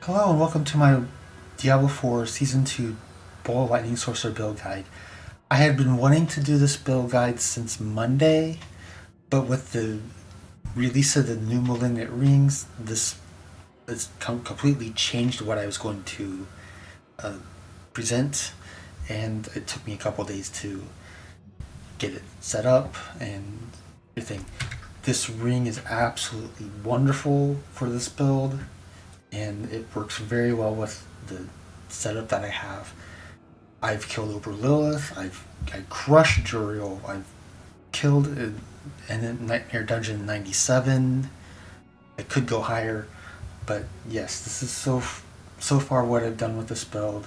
Hello and welcome to my Diablo IV Season 2 Ball of Lightning Sorcerer build guide. I had been wanting to do this build guide since Monday, but with the release of the new Malignant Rings, this has completely changed what I was going to present, and it took me a couple days to get it set up and everything. This ring is absolutely wonderful for this build, and it works very well with the setup that I have. I've killed over Lilith, I crushed Juriel, I've killed in Nightmare Dungeon 97. I could go higher, but yes, this is so far what I've done with this build,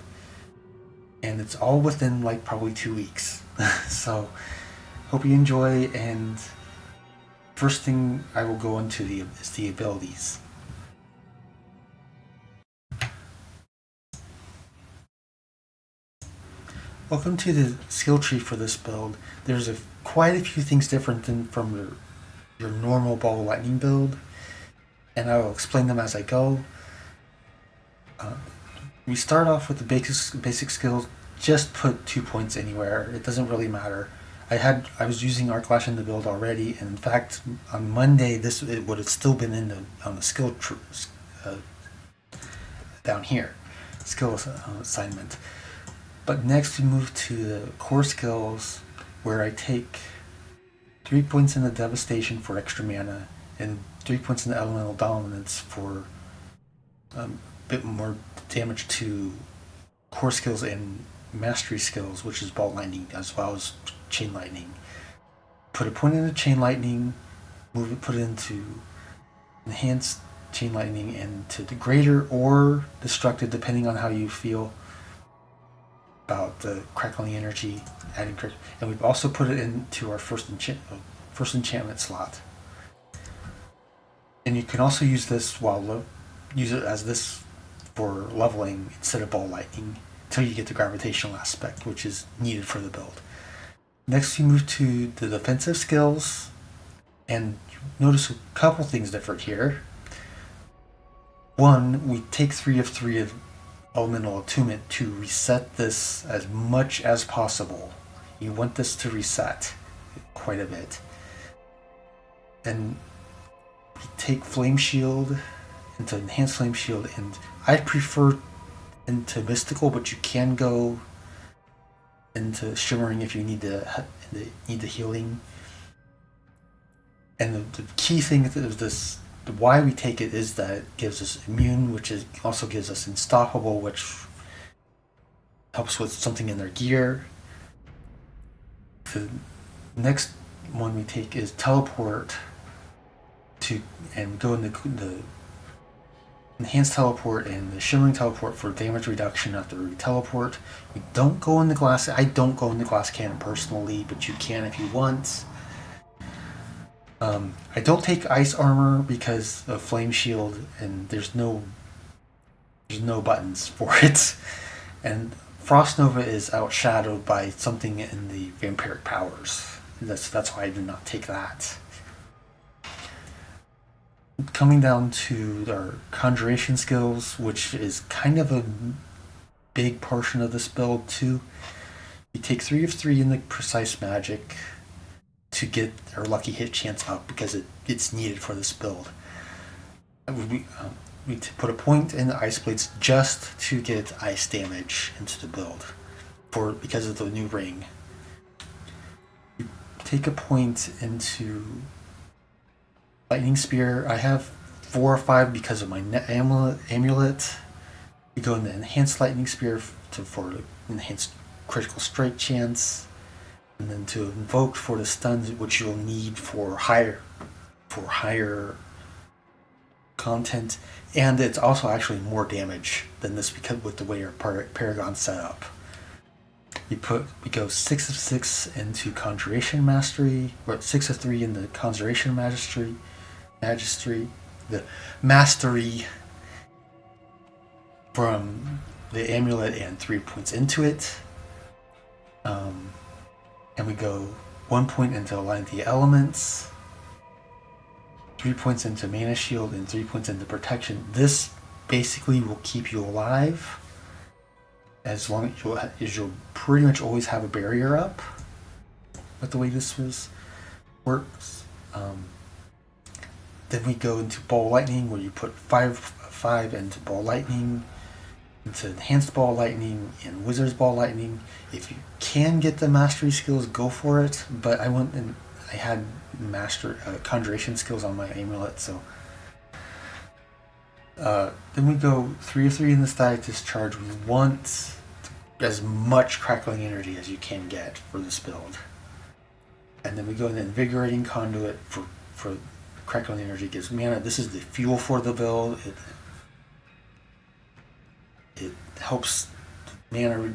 and it's all within like probably 2 weeks. So hope you enjoy, and first thing I will go into is the abilities. Welcome to the skill tree for this build. There's quite a few things different than from your normal Ball of Lightning build, and I will explain them as I go. We start off with the basic skills. Just put 2 points anywhere. It doesn't really matter. I was using Arc Lash in the build already, and in fact, on Monday it would have still been on the skill down here, skill assignment. But next we move to the core skills, where I take 3 points in the Devastation for extra mana, and 3 points in the Elemental Dominance for a bit more damage to core skills and mastery skills, which is Ball Lightning as well as Chain Lightning. Put a point into Chain Lightning, put it into Enhanced Chain Lightning, and to the Greater or Destructive, depending on how you feel about the crackling energy, and we've also put it into our first enchantment slot. And you can also use this use it as this for leveling instead of Ball Lightning until you get the gravitational aspect, which is needed for the build. Next, you move to the defensive skills, and notice a couple things different here. One, we take 3 of 3 of Elemental Attunement to reset this as much as possible. You want this to reset quite a bit. And we take Flame Shield into Enhanced Flame Shield, and I prefer into Mystical, but you can go into Shimmering if you need the healing. And the key thing is this. Why we take it is that it gives us immune, which also gives us unstoppable, which helps with something in their gear. The next one we take is teleport and go in the enhanced teleport and the shimmering teleport for damage reduction after we teleport. We don't go in the glass. I don't go in the glass cannon personally, but you can if you want. I don't take ice armor because of Flame Shield, and there's no buttons for it. And Frost Nova is outshadowed by something in the vampiric powers. That's why I did not take that. Coming down to our conjuration skills, which is kind of a big portion of this build too. We take 3 of 3 in the precise magic to get our lucky hit chance up, because it's needed for this build. We put a point in the ice blades just to get ice damage into the build because of the new ring. We take a point into Lightning Spear. I have 4 or 5 because of my amulet. We go in the Enhanced Lightning Spear for enhanced critical strike chance, and then to invoke for the stuns, which you'll need for higher content, and it's also actually more damage than this because with the way our Paragon's set up. We go 6 of 6 into Conjuration Mastery, or 6 of 3 in the Conjuration Mastery, the Mastery from the amulet, and 3 points into it. And we go 1 point into Align the Elements, 3 points into Mana Shield, and 3 points into Protection. This basically will keep you alive as long as you'll pretty much always have a barrier up with the way works. Then we go into Ball Lightning, where you put 5 into Ball Lightning, into Enhanced Ball Lightning, and Wizard's Ball Lightning. If you can get the mastery skills, go for it. But I had conjuration skills on my amulet, so. Then we go 3 of 3 in the static discharge. We want as much crackling energy as you can get for this build. And then we go into Invigorating Conduit for crackling energy. Gives mana. This is the fuel for the build. It helps the mana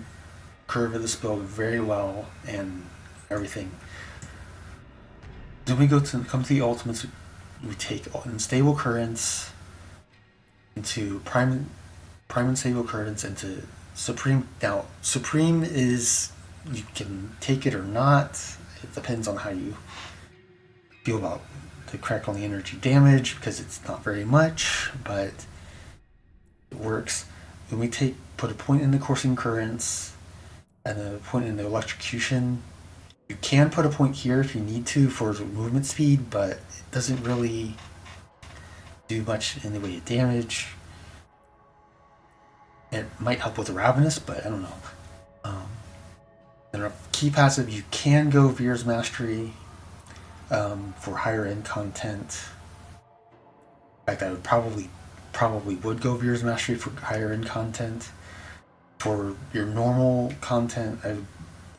curve of this build very well and everything. Then we come to the ultimates. We take Unstable Currents into Prime Unstable Currents into Supreme. Now, Supreme is, you can take it or not. It depends on how you feel about the crackling energy damage, because it's not very much, but it works. When we put a point in the Coursing Currents and a point in the Electrocution, you can put a point here if you need to for the movement speed, but it doesn't really do much in the way of damage. It might help with the Ravenous, but I don't know. Then our key passive, you can go Veer's Mastery for higher end content. In fact, I would probably would go Veer's Mastery for higher end content. For your normal content, I would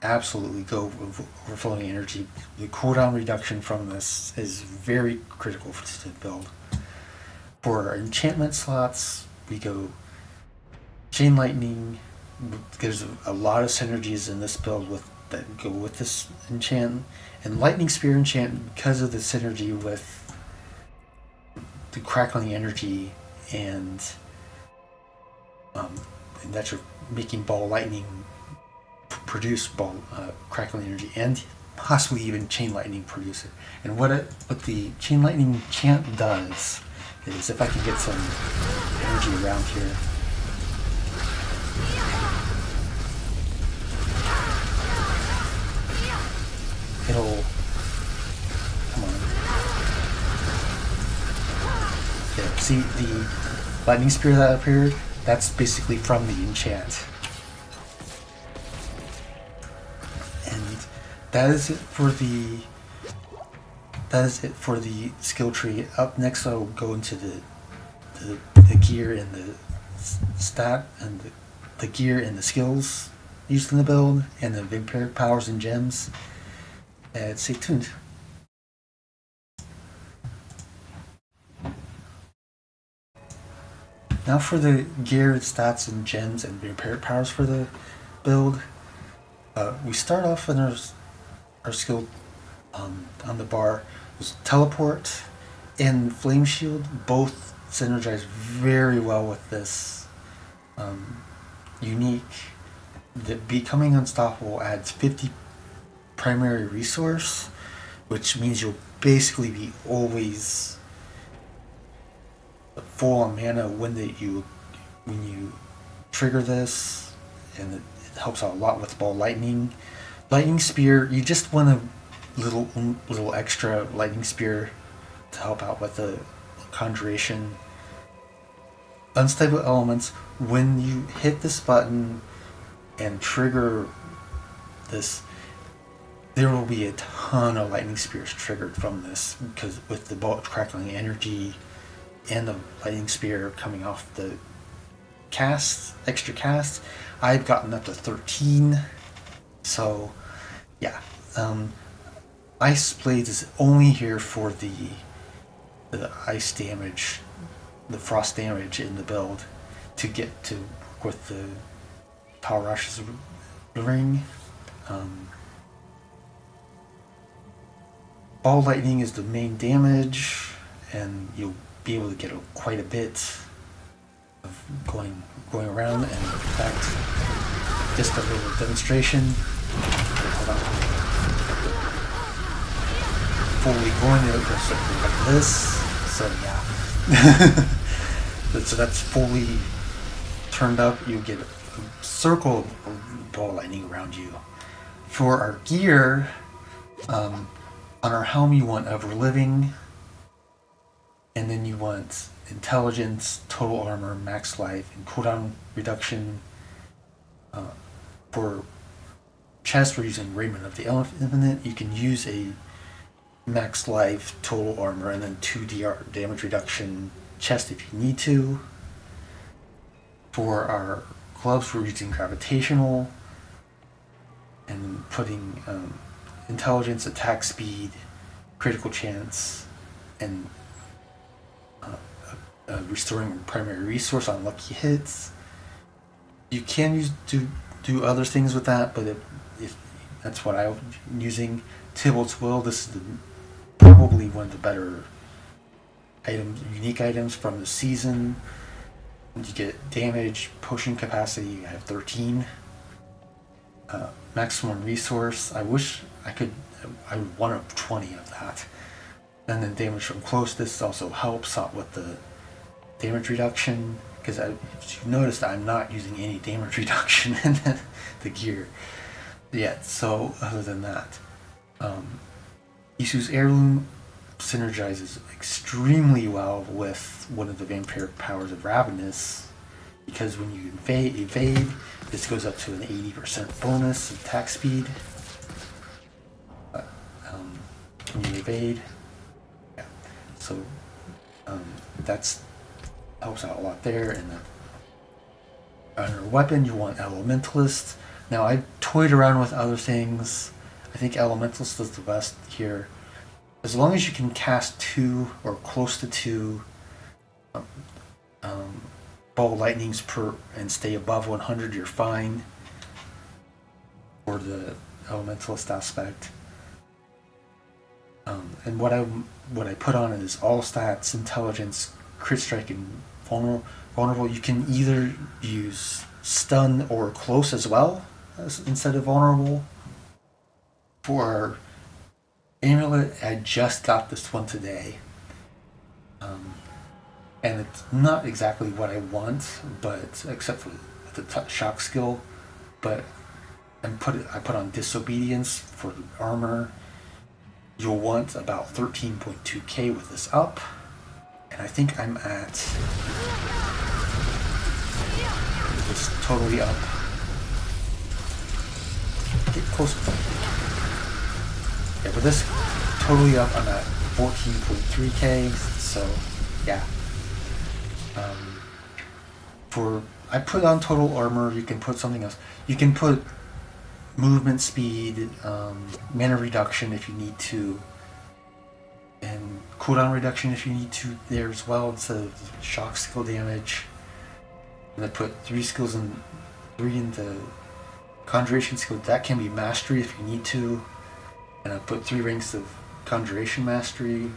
absolutely go Overflowing Energy. The cooldown reduction from this is very critical for this build. For our enchantment slots, we go Chain Lightning. There's a lot of synergies in this build that go with this enchant, and Lightning Spear enchant, because of the synergy with the crackling energy and that you're making Ball Lightning produce crackling energy, and possibly even Chain Lightning produce it. And what the Chain Lightning enchant does is, if I can get some energy around here. It'll, come on. Yeah, see the Lightning Spear that appeared? That's basically from the enchant. And that is it for the skill tree. Up next, I'll go into the gear and the stat and the gear and the skills used in the build, and the vampiric powers and gems. Stay tuned. Now for the gear, stats, and gems and vampiric powers for the build. We start off in our skill on the bar was Teleport and Flame Shield. Both synergize very well with this unique. The Becoming Unstoppable adds 50 primary resource, which means you'll basically be always full on mana when you trigger this, and it helps out a lot with Ball Lightning. Lightning Spear, you just want a little extra Lightning Spear to help out with the conjuration. Unstable Elements, when you hit this button and trigger this, there will be a ton of Lightning Spears triggered from this, because with the Bolt Crackling Energy and the Lightning Spear coming off the extra cast, I've gotten up to 13. So yeah, Ice Blades is only here for the ice damage, the frost damage in the build, to get to work with the Power Rush's ring. Ball Lightning is the main damage, and you'll be able to get quite a bit of going around. And in fact, just a little demonstration. Hold on. Fully going, it goes like this. So yeah. So that's fully turned up. You get a circle of ball lightning around you. For our gear, on our helm you want ever living, and then you want intelligence, total armor, max life, and cooldown reduction. For chest, we're using Raiment of the Infinite. You can use a max life, total armor, and then 2 DR damage reduction chest if you need to. For our gloves, we're using gravitational and putting intelligence, attack speed, critical chance, and restoring primary resource on lucky hits. You can do other things with that, but if that's what I'm using. Tybalt's Will. This is probably one of the better items, unique items from the season. You get damage, potion capacity. You have 13. Maximum resource. I wish I could. I would want 20 of that. And then damage from close. This also helps out with the damage reduction, because if you've noticed, I'm not using any damage reduction in the gear yet. So other than that, Isu's Heirloom synergizes extremely well with one of the vampiric powers of Ravenous, because when you evade, this goes up to an 80% bonus attack speed. When you evade, yeah. So that's helps out a lot there. And then under weapon, you want Elementalist. Now I toyed around with other things. I think Elementalist is the best here. As long as you can cast 2 or close to 2 ball lightnings per and stay above 100, you're fine for the Elementalist aspect. And what I put on it is all stats, intelligence, crit strike, and vulnerable. You can either use stun or close as well instead of vulnerable. For amulet, I just got this one today, and it's not exactly what I want, but except for the shock skill. But I put on disobedience for the armor. You'll want about 13.2k with this up, and I think I'm at this totally up. Get close. Yeah, with this totally up, I'm at 14.3k. So yeah. I put on total armor. You can put something else. You can put movement speed, mana reduction if you need to, and cooldown reduction if you need to there as well, instead of shock skill damage. And I put 3 skills and 3 into conjuration skill. That can be mastery if you need to. And I put 3 ranks of conjuration mastery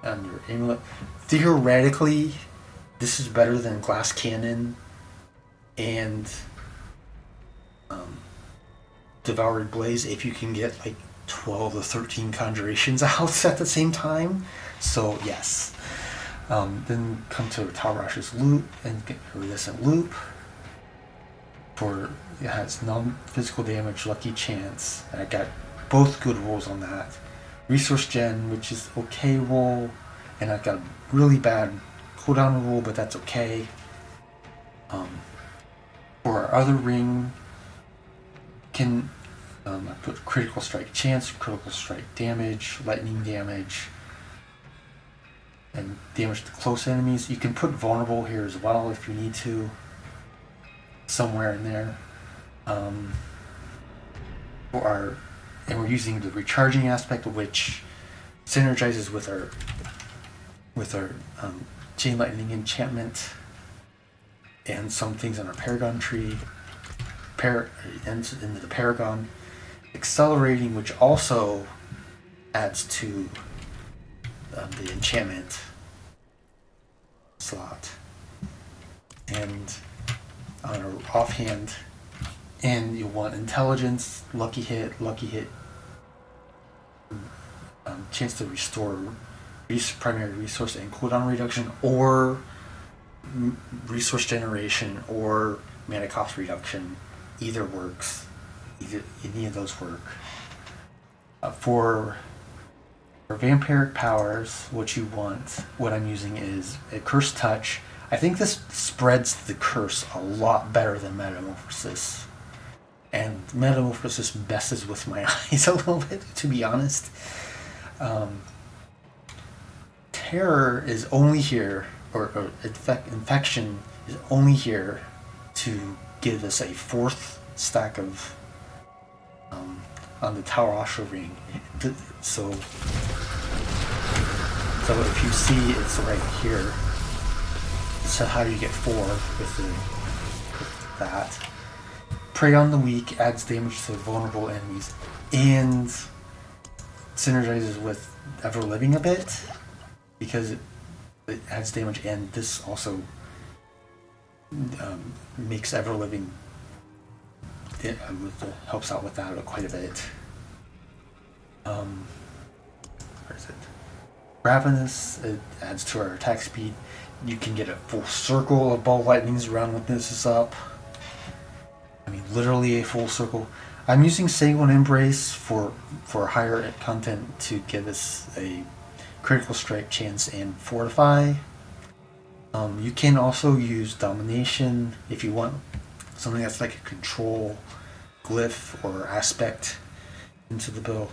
on your amulet. Theoretically, this is better than glass cannon and devoured blaze if you can get like 12 or 13 conjurations out at the same time. So yes. Then come to Talrash's loop and get iridescent loop. It has non-physical damage, lucky chance. And I got both good rolls on that. Resource gen, which is okay roll, and I got a really bad cooldown roll, but that's okay. For our other ring, I put critical strike chance, critical strike damage, lightning damage, and damage to close enemies. You can put vulnerable here as well if you need to, somewhere in there. And we're using the recharging aspect, which synergizes with our chain lightning enchantment and some things on our paragon tree. Ends into the paragon. Accelerating, which also adds to the enchantment slot. And on our offhand, and you want intelligence, lucky hit, chance to restore primary resource and cooldown reduction, or resource generation or mana cost reduction. Either works. Any of those work. For vampiric powers, what you want, what I'm using is a Curse Touch. I think this spreads the curse a lot better than Metamorphosis. And Metamorphosis messes with my eyes a little bit, to be honest. Terror is only here, or Infection is only here to give us a 4th stack of on the Tower Asha ring. So if you see, it's right here. So how do you get 4 with that? Prey on the Weak adds damage to vulnerable enemies and synergizes with Ever Living a bit because it adds damage, and this also makes Ever Living helps out with that quite a bit. Where is it? Ravenous, it adds to our attack speed. You can get a full circle of ball lightnings around when this is up. I mean, literally a full circle. I'm using Sanguine Embrace for higher content to give us a critical strike chance and fortify. You can also use Domination if you want something that's like a control glyph or aspect into the bill.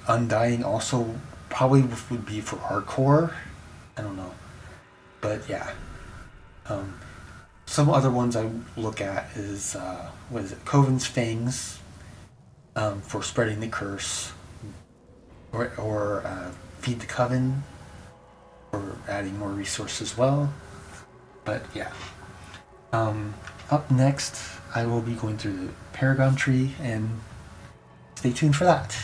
Undying also probably would be for hardcore. I don't know. But yeah. Some other ones I look at is, what is it? Coven's Fangs for spreading the curse. Or Feed the Coven for adding more resources as well. But yeah. Up next, I will be going through the Paragon tree, and stay tuned for that.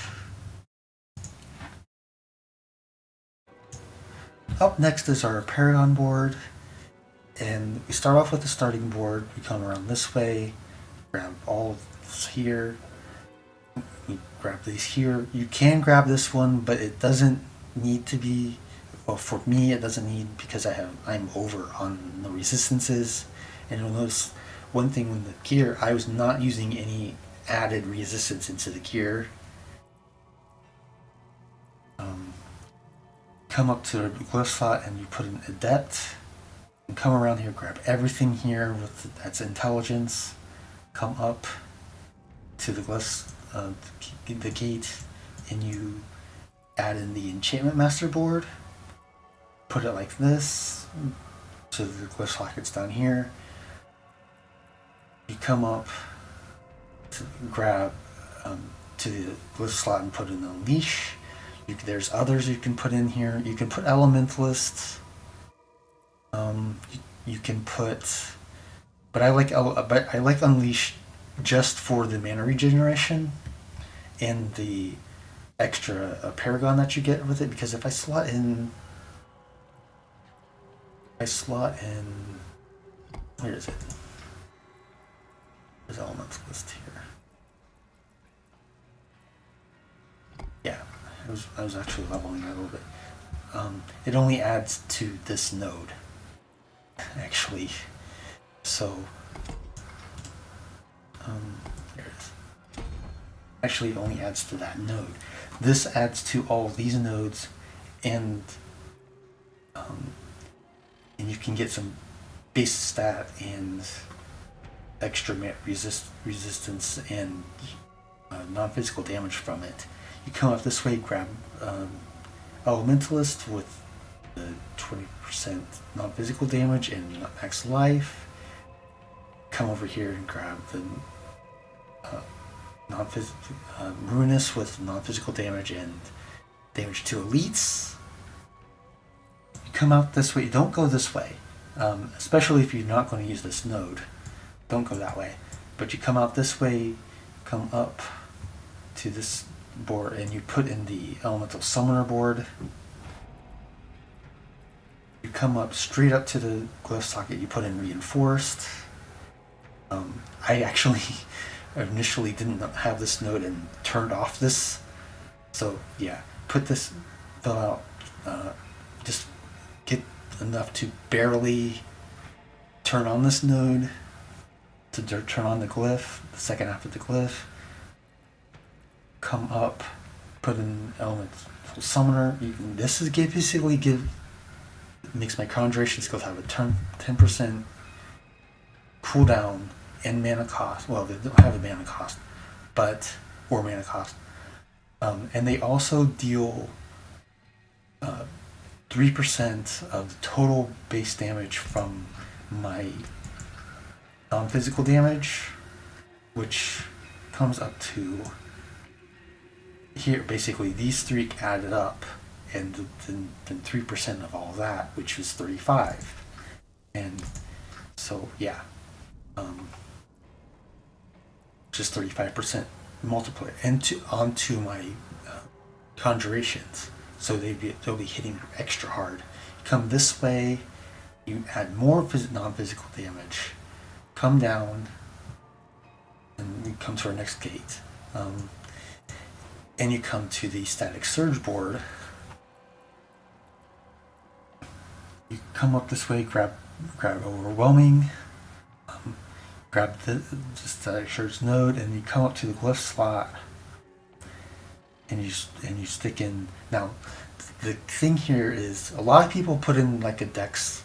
Up next is our Paragon board, and we start off with the starting board. We come around this way, grab all of this here, we grab these here. You can grab this one, but it doesn't need to be, well, for me it doesn't need, because I'm over on the resistances. And you'll notice one thing with the gear, I was not using any added resistance into the gear. Come up to the glyph slot and you put in Adept. And come around here, grab everything here that's intelligence. Come up to the glyphs, the gate, and you add in the Enchantment Master board. Put it like this, so the glyph slot gets down here. You come up to grab to the glyph slot and put in Unleash. There's others you can put in here. You can put Elementalist. You can put, but I like Unleash just for the mana regeneration and the extra Paragon that you get with it. Because if I slot in, where is it? There's Elementalist here. Yeah, I was actually leveling that a little bit. It only adds to this node, actually. So, there it is. Actually, it only adds to that node. This adds to all these nodes, and you can get some base stat and extra resistance and non-physical damage from it. You come up this way, grab Elementalist with the 20% non-physical damage and max life. Come over here and grab the Ruinous with non-physical damage and damage to elites. You come out this way. Don't go this way, especially if you're not going to use this node. Don't go that way. But you come out this way, come up to this board, and you put in the Elemental Summoner board. You come up straight up to the glyph socket, you put in Reinforced. I actually initially didn't have this node and turned off this. So yeah, put this, fill out, just get enough to barely turn on this node, to turn on the glyph, the second half of the glyph, come up, put in elemental summoner. This is basically makes my conjuration skills have a 10% cooldown and mana cost. Well, they don't have a mana cost, or mana cost. And they also deal 3% of the total base damage from my non-physical damage, which comes up to here. Basically, these three added up, and then 3% of all that, which is 35. And so, yeah, just 35% multiplier onto my conjurations. So they'll be hitting extra hard. You come this way, you add more non-physical damage, come down, and we come to our next gate. And you come to the static surge board. You come up this way, grab overwhelming, grab the static surge node, and you come up to the glyph slot, and you stick in. Now, the thing here is a lot of people put in like a dex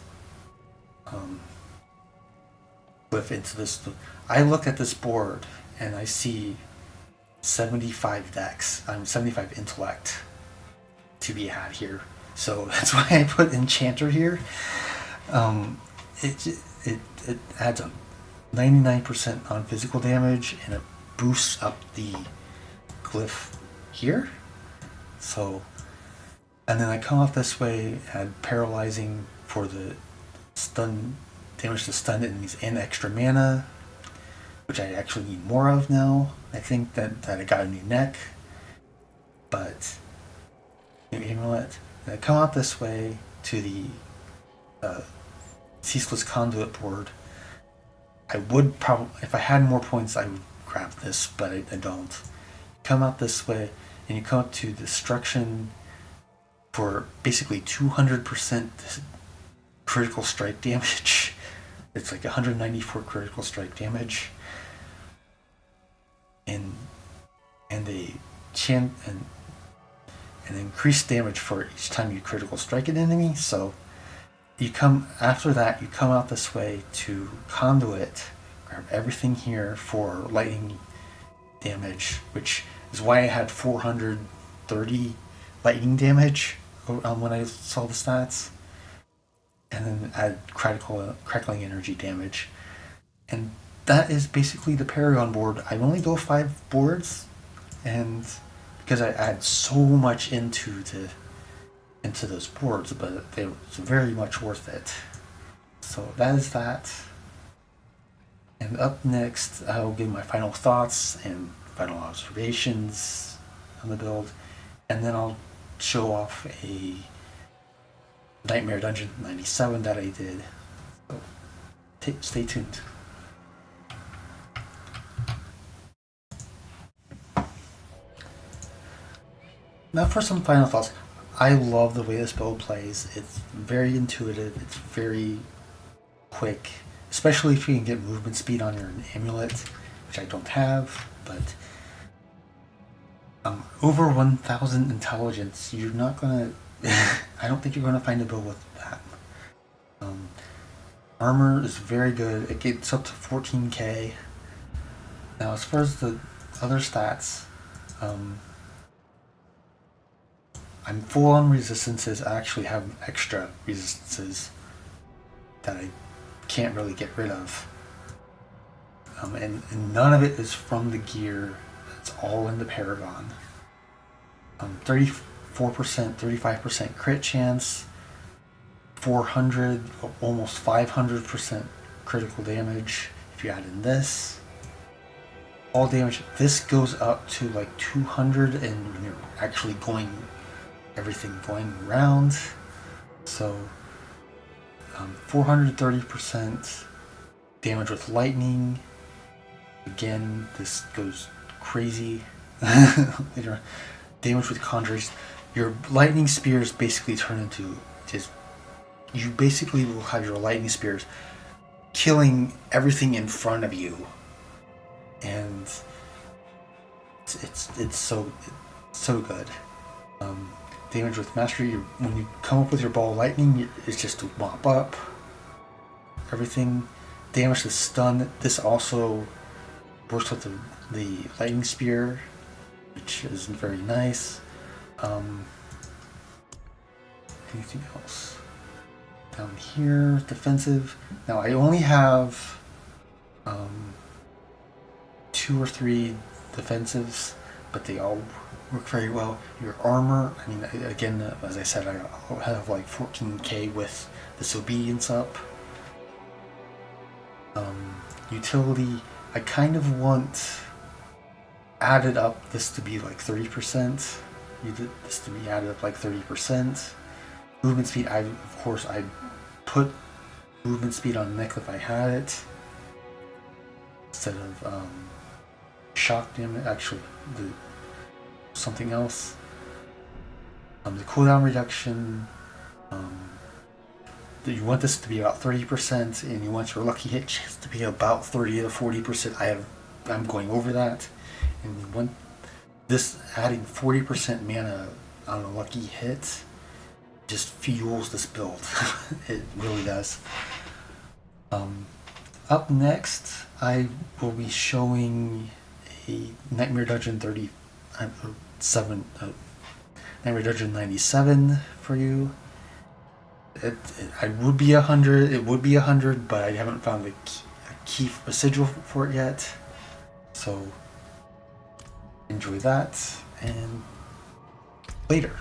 glyph into this. I look at this board and I see 75 dex. 75 intellect to be had here. So that's why I put enchanter here. It adds a 99% non-physical damage, and it boosts up the glyph here. So, and then I come off this way, add paralyzing for the stun damage to stun enemies and extra mana, which I actually need more of now. I think that I got a new neck, but new amulet. And I come out this way to the ceaseless conduit board. I would probably, if I had more points, I would grab this, but I don't. Come out this way, and you come up to destruction for basically 200% critical strike damage. It's like 194 critical strike damage, and an increased damage for each time you critical strike an enemy. So you come after that. You come out this way to conduit, grab everything here for lightning damage, which is why I had 430 lightning damage when I saw the stats, and then add crackling energy damage, and that is basically the Paragon board. I only go 5 boards, and because I add so much into those boards, but it's very much worth it. So that is that. And up next, I'll give my final thoughts and final observations on the build, and then I'll show off a Nightmare Dungeon 97 that I did. So stay tuned. Now for some final thoughts. I love the way this build plays. It's very intuitive. It's very quick, especially if you can get movement speed on your amulet, which I don't have. But over 1,000 intelligence, you're not gonna. I don't think you're gonna find a build with that. Armor is very good. It gets up to 14k. Now, as far as the other stats, I'm full on resistances. I actually have extra resistances that I can't really get rid of. And none of it is from the gear. It's all in the Paragon. 34%, 35% crit chance, 400, almost 500% critical damage if you add in this. All damage. This goes up to like 200, and when you're actually everything going around. So 430% damage with lightning. Again, this goes crazy. Later, damage with conjures. Your lightning spears basically turn into just you basically will have your lightning spears killing everything in front of you, and it's so good. Damage with mastery. When you come up with your ball of lightning, it's just to mop up everything. Damage to stun. This also works with the lightning spear, which is very nice. Anything else? Down here, defensive. Now I only have 2 or 3 defensives, but they all work very well. Your armor, I mean, again, as I said, I have like 14k with this obedience up. Utility, I kind of want added up this to be like 30%. You did this to be added up like 30%. Movement speed, of course I put movement speed on Nick if I had it instead of shock damage. Actually, something else. The cooldown reduction. You want this to be about 30%, and you want your lucky hit chance to be about 30 to 40%. I'm going over that, and you want this adding 40% mana on a lucky hit just fuels this build. It really does. Up next, I will be showing a Nightmare Dungeon Nightmare Dungeon 97 for you. I would be 100. It would be 100, but I haven't found a key residual for it yet. So enjoy that, and later.